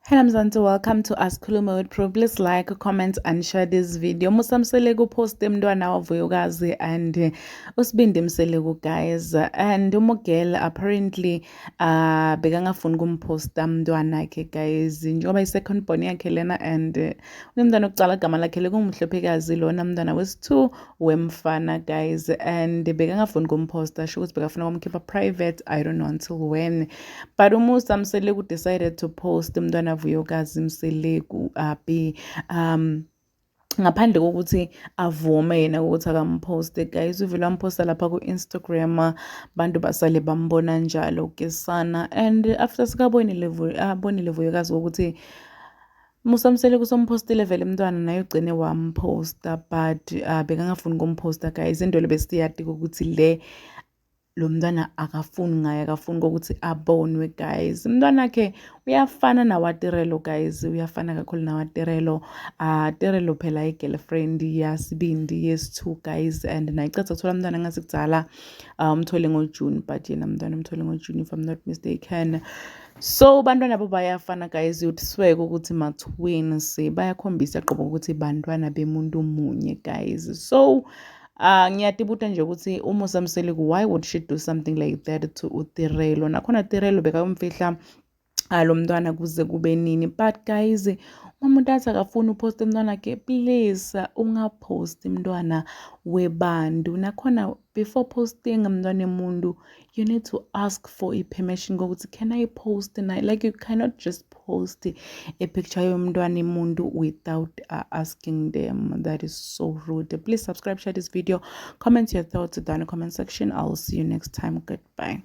Hello Mzansi, welcome to Asikhulume with Pro. Please like, comment and share this video. Musa Mseleku post mntwana wa Vuyokazi and usibindi Mseleku guys, and umugel apparently bekangafuni kumposta mntwana akhe guys njengoba i-second born yakhe lena, and unemntwana okucala igama lakhe lekungumhlophekazi lona mntwana wesi-2 wemfana guys, and bekangafuni kumposta, sho ukuthi bekafuna kumkhipha private, I don't know until when, but Musa Mseleku decided to post mntwana Vuyokazi Mseleku ngaphandle kokuthi avume yena ukuthi akamposte guys. Uvele wamposta lapha ku-Instagram, bantu basale bambona njalo kesana, and after sikabonile Vuyokazi ukuthi Musa Mseleku sompostile vele mntwana naye ugcine wamposta, but bekangafuni kumposta guys. Into le besiyadi ukuthi lo mntwana akafuni ngaye, akafuni ukuthi abonwe guys. Mntwana akhe uyafana nawaTirelo guys, uyafana kakhulu nawaTirelo. Tirelo phela i-girlfriend yasibindi yes-2 guys, and nayicatha kuthola mntwana ngasikuzala umthole ngoJune, but yena mntwana umthole ngoJune if I'm not mistaken. So bantwana nabo bayafana guys, you'd swear ukuthi ma-twins, bayakhombisa qobo ukuthi bantwana bemuntu munye guys. So ngiyatibuta nje ukuthi uMusa Mseleku, why would she do something like that to uTirelo? Nakhona Tirelo bekamfihla lo mntwana kuze kube nini, but guys uma umuntu athi akafuni uposte mntwana akhe, please ungaposti mntwana webantu. Nakhona before posting mntwana emuntu, you need to ask for permission kokuthi can I post na, like you cannot just post a picture yomntwana emuntu without asking them. That is so rude. Please subscribe, share this video, comment your thoughts down in the comment section. I'll see you next time. Goodbye.